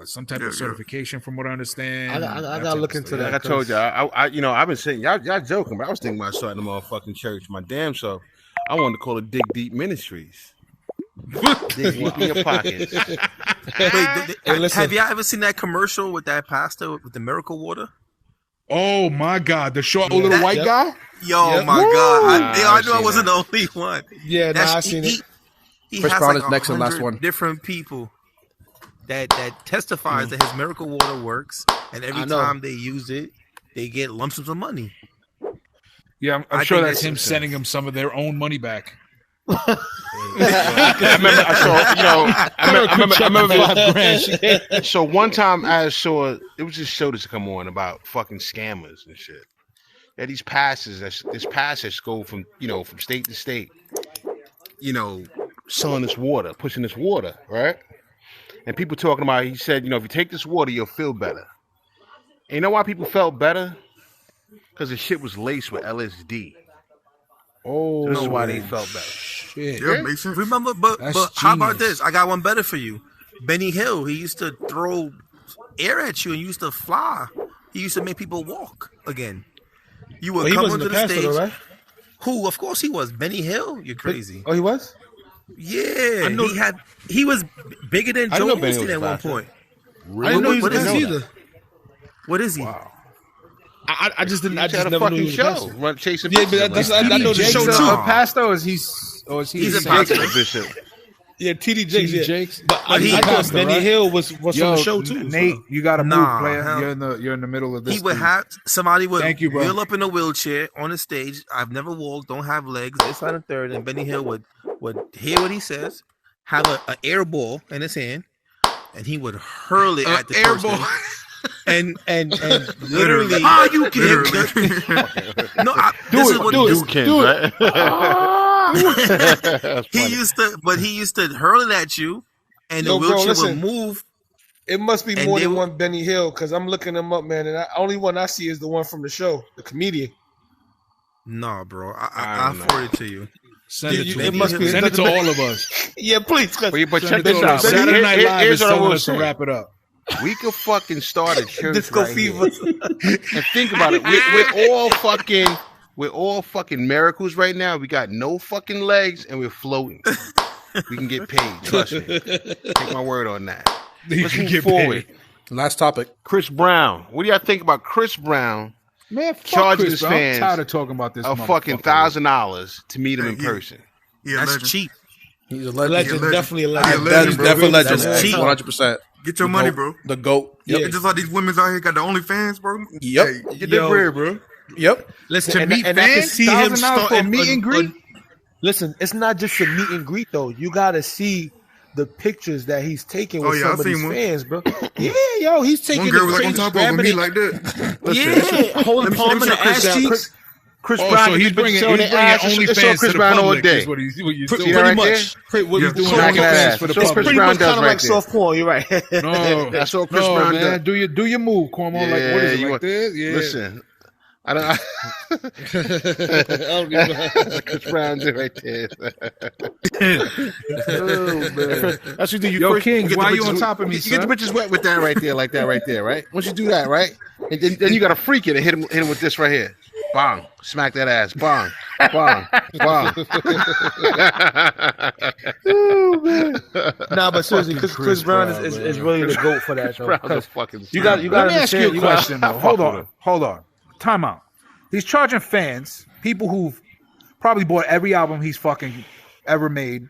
some type of certification, from what I understand. I gotta look into that. Like I told you, I've been saying y'all joking, but I was thinking about starting a motherfucking church. My damn self, I wanted to call it Dig Deep Ministries. Dig deep in your pockets. Have y'all ever seen that commercial with that pastor with the miracle water? Oh my God, the short little white guy. Yo, my God, I knew I wasn't the only one. Yeah, I seen it. He Chris has Brown like is next and last one. Different people. that testifies that his miracle water works, and every time they use it, they get lump sums of money. Yeah, I'm sure that's him sending them some of their own money back. I remember 5 grand. So one time I saw it was this show that's come on about fucking scammers and shit. Yeah, these passes go from from state to state, selling this water, pushing this water, right? And people talking about, he said, if you take this water, you'll feel better. And you know why people felt better? Because the shit was laced with LSD. Oh, so this is why they felt better. Shit. Yeah, makes sense. Remember, but how about this? I got one better for you. Benny Hill, he used to throw air at you and used to fly. He used to make people walk again. You would come onto the stage. Though, right? Who? Of course he was. Benny Hill? You're crazy. Oh, he was? Yeah. He was bigger than Joe Osteen at one point. Really? I didn't know he was a either. What is he? Wow. I just didn't. I just had a never knew he fucking was show. Run chasing. Yeah, but I know the show too. A pastor, or is he? He's a pastor. Bishop. Yeah, TD Jakes. TD Jakes. But I thought Benny Hill was from the show too. Nate, you got to move, player. You're in the middle of this. He would have somebody would wheel up in a wheelchair on the stage. I've never walked, don't have legs. This side and third, and Benny Hill would hear what he says, have an air ball in his hand, and he would hurl it at the air person. ball. And literally, you can no, do it. He used to hurl it at you, and the wheelchair would move. It must be more than one Benny Hill, because I'm looking him up, man, and the only one I see is the one from the show, the comedian. No, bro, I forward it to you. Send it to me. Send it to all of us. Yeah, please. But check this out. Saturday Night Live is telling us to wrap it up. We could fucking start a church Disco right fever. Here. And think about it. We're all fucking miracles right now. We got no fucking legs and we're floating. We can get paid. Trust me. Take my word on that. Let's move forward. Last topic. Chris Brown. What do y'all think about Chris Brown? Man, charging his fans I'm tired of talking about this. A fucking $1,000 to meet him in person. That's cheap. He's a legend. Definitely a legend. That's definitely a legend. That's cheap. 100%. Get your money, bro. The GOAT. Yep. It's just like these women's out here got the OnlyFans, bro. Yep. Hey, get that bread, bro. Yep. Listen, to meet and fans, I can see him start for meet and greet. Listen, it's not just a meet and greet though. You got to see the pictures that he's taking with some of these fans, bro. Yeah, yo, he's taking. One girl was like on top of me like that. Yeah, holding palm in the ass cheeks. Chris Brown, so he's bringing OnlyFans to the public. Is what he's doing. Pretty much. What he's doing OnlyFans for the public. Pretty much kind of like soft porn. You're right. No, that's what Chris Brown does. Do your move, Cuomo. Like what is it like this? Yeah. Listen, I don't. Chris Brown did right there. Oh man, that's what you do. Yo, King, why you on top of me? You get the bitches wet with that right there, like that right there, right? Once you do that, right, and then you got to freak it and hit him with this right here. Bang! Smack that ass. Bang! Bang! Bang! Oh, man. Nah, but seriously, Chris Brown is really the GOAT for that. You got to ask you a question though. Hold on. Time out. He's charging fans, people who've probably bought every album he's fucking ever made,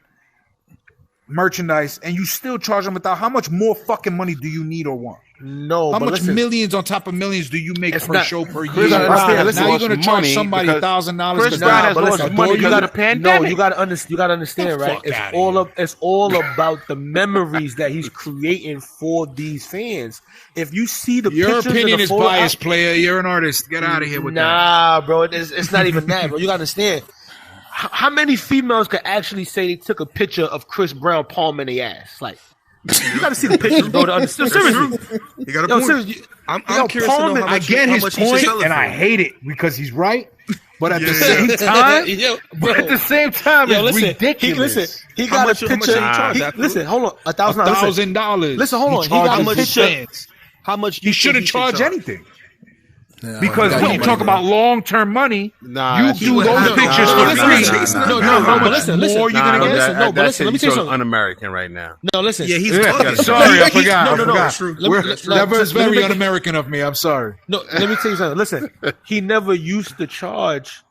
merchandise, and you still charge them without. How much more fucking money do you need or want? No, how much millions on top of millions do you make per show per year? Now you're going to charge somebody $1,000. Chris Brown has lost money because of the pandemic. No, you got to understand, right? It's all about the memories that he's creating for these fans. If you see the your pictures, opinion is biased, player. You're an artist. Get out of here with that. Nah, bro, it's not even that, bro. You got to understand. How many females could actually say they took a picture of Chris Brown palm in their ass? Like, you got to see the pictures, bro. To understand. Seriously, you got a point. Seriously, I'm curious to know how much, I get his point, and I hate it because he's right. But at the same time, it's ridiculous. He got a picture. Listen, hold on, $1,000. Listen, hold on. He got a picture. How much? He shouldn't charge anything. Because when you talk about long-term money, you do those pictures for free. No, listen. More you're gonna get. No, but listen. Let me tell you something. Un-American right now. No, listen. Yeah, he's sorry. I forgot. That was very un-American of me. I'm sorry. No, let me tell you something. Listen, he never used to charge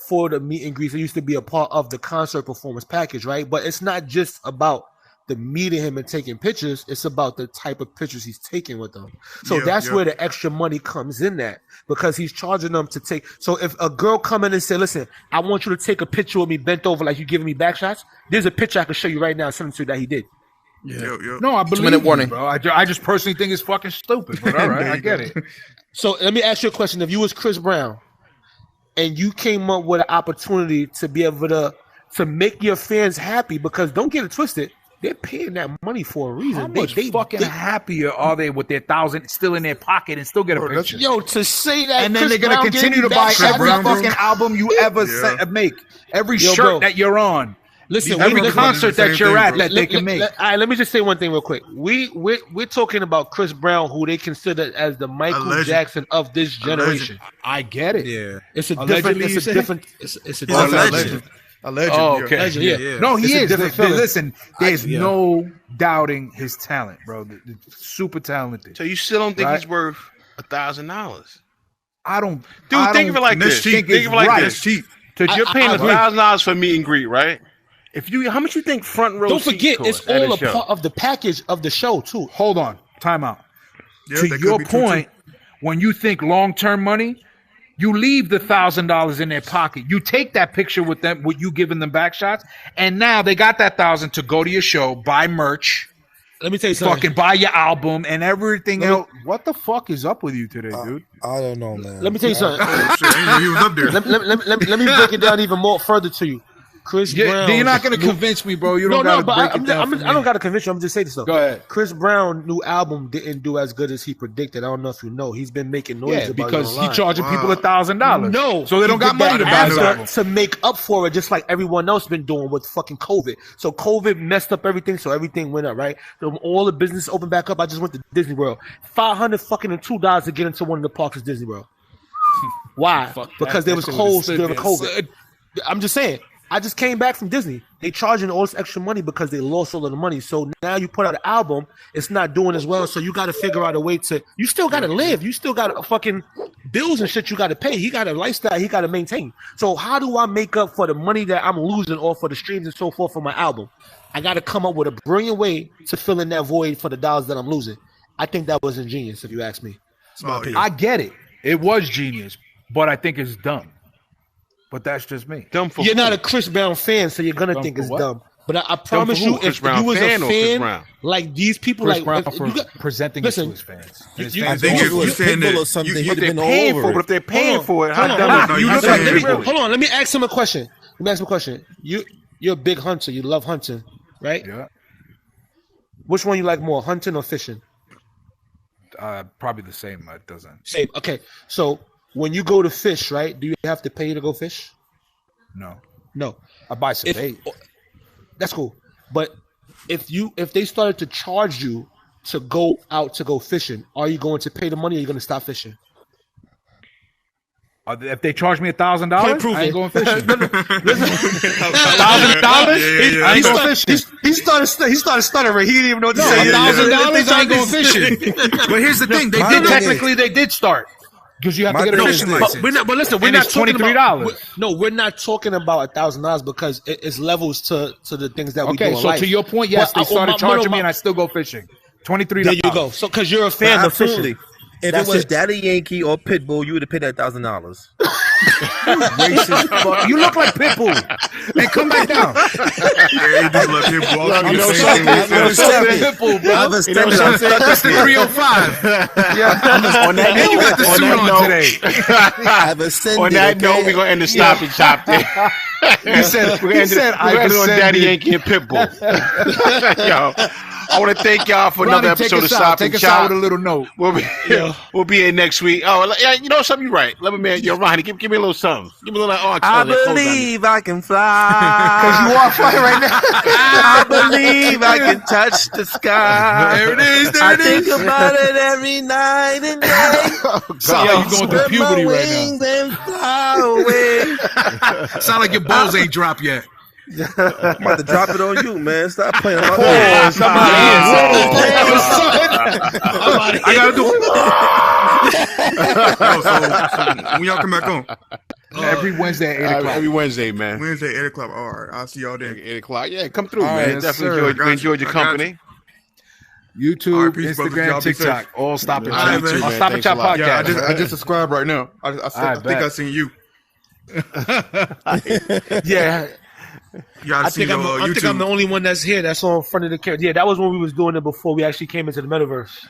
for the meet and greets. It used to be a part of the concert performance package, right? But it's not just about the meeting him and taking pictures. It's about the type of pictures he's taking with them. So that's where the extra money comes in at, because he's charging them to take. So if a girl come in and say, listen, I want you to take a picture with me bent over like you giving me back shots, there's a picture I can show you right now and send it to you that he did. Yeah. No, I believe minute warning, bro. I just personally think it's fucking stupid. But all right, I get it. So let me ask you a question. If you was Chris Brown and you came up with an opportunity to be able to make your fans happy, because don't get it twisted, they're paying that money for a reason. How much fucking happier are they with their $1,000 still in their pocket and still get a picture? Yo, to say that, and then Chris they're gonna Brown continue to buy every fucking album you ever make, every shirt that you're on. Listen, every concert that you're at that they can make. All right, let me just say one thing real quick. We're talking about Chris Brown, who they consider as the Michael Jackson of this generation. I get it. Yeah, it's a different. It's a different. It's a different legend. A legend. Oh, okay. Legend, yeah. No, he is. Different Listen, there's no doubting his talent, bro. Super talented. So you still don't think he's worth $1,000? I don't. Dude, think of it like this. Think of it like this. Cheap. Because you're paying $1,000 for meet and greet, right? How much you think front row? Don't forget, it's all a part of the package of the show too. Hold on, time out. Yeah, to your point, when you think long-term money, you leave the $1,000 in their pocket. You take that picture with them, with you giving them back shots, and now they got that $1,000 to go to your show, buy merch. Let me tell you something. Fucking buy your album and everything else. What the fuck is up with you today, dude? I don't know, man. Let me tell you something. He was up there. Let me break it down even more further to you. Chris Brown. You're not going to convince me, bro. You don't got to break it down. I don't got to convince you. I'm just saying this stuff. Go ahead. Chris Brown' new album didn't do as good as he predicted. I don't know if you know. He's been making noise about it because online. he charging people $1,000. No, so they don't got money to buy his album. To make up for it, just like everyone else been doing with fucking COVID. So COVID messed up everything, so everything went up, right? So all the business opened back up. I just went to Disney World. $502 to get into one of the parks at Disney World. Why? Because they was closed during COVID. I'm just saying. I just came back from Disney. They charging all this extra money because they lost all of the money. So now you put out an album, it's not doing as well. So you got to figure out a way to. You still got to live. You still got fucking bills and shit you got to pay. He got a lifestyle he got to maintain. So how do I make up for the money that I'm losing or for the streams and so forth for my album? I got to come up with a brilliant way to fill in that void for the dollars that I'm losing. I think that was ingenious, if you ask me. It's my opinion. I get it. It was genius, but I think it's dumb. But that's just me. Dumb for You're not a Chris Brown fan, so you're gonna think it's dumb. But I promise you, if you was a fan like these people, Chris like Brown if for you got, presenting it to his fans. I think if you're saying that, he'd been all over it. But if they're paying for it, hold on. Let me ask him a question. You're a big hunter. You love hunting, right? Yeah. Which one you like more, hunting or fishing? Probably the same. It doesn't. Same. Okay. So when you go to fish, right? Do you have to pay to go fish? No. I buy some bait. That's cool. But if they started to charge you to go out to go fishing, are you going to pay the money or are you going to stop fishing? If they charge me $1,000, I ain't going fishing. $1,000? I ain't going fishing. He started stuttering. He didn't even know what to say. $1,000, I ain't going fishing. But here's the thing: they did start. Because you have to get a fishing license. But listen, we're not talking $23. We're not talking about $1,000 because it's levels to the things that we do in life. Okay, so to your point, yes, they started charging me and I still go fishing. $23. There you go. So because you're a fan of fishing. If it was Daddy Yankee or Pitbull, you would have paid that $1,000. Racist fuck. You look like Pitbull. Hey, come back down. Yeah, he just let Pitbull. Pitbull, bro. That's the 305. Yeah. On that note, you got the suit on today. On that note, we're gonna end the stop and shop there. He said, we're gonna end it on Daddy Yankee and Pitbull. Yo. I want to thank y'all for another episode of Stop and Shop. Take us out with a little note. We'll be here next week. Oh, yeah, you know something? You're right. Let me, man. Yo, Ronnie, give me a little something. Give me a little. I believe I can fly. Because you are flying right now. I believe I can touch the sky. There it is. I think about it every night and day. Sound like you're going through puberty right now. And fly away. Sound like your balls ain't dropped yet. I'm about to drop it on you, man. Stop playing on my I gotta do it. So when y'all come back on? Every Wednesday at 8 o'clock. Every Wednesday, man. Wednesday, 8 o'clock. All right, I'll see y'all then. 8 o'clock. Yeah, come through, All man. right, Definitely enjoyed your company. YouTube, All right, peace, brothers. Instagram, Y'all be TikTok, safe. all Stop and All right, Chop. man. Stop and Thanks Chop a lot. Yeah, podcast. I just subscribed right now. I think bet. I seen you. Yeah, You gotta I see think I'm the only one that's here. That's on front of the camera. Yeah, that was when we was doing it before we actually came into the metaverse.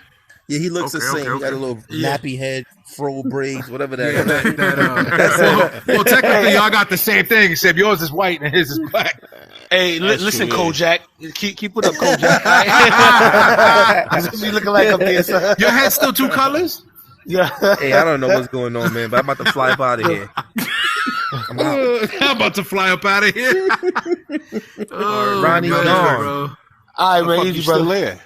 Yeah, he looks the Okay, same. He got a little nappy head, fro braids, whatever that is. Well, technically, y'all got the same thing, except yours is white and his is black. Hey, listen, true, Kojak, keep it up, Kojak. That's what you looking like up there, son. Your head's still 2 colors? Yeah. Hey, I don't know what's going on, man, but I'm about to fly up out of here. I'm out. I'm about to fly up out of here. Ronnie y'all gone. bro. All right, man, easy, You still brother. there?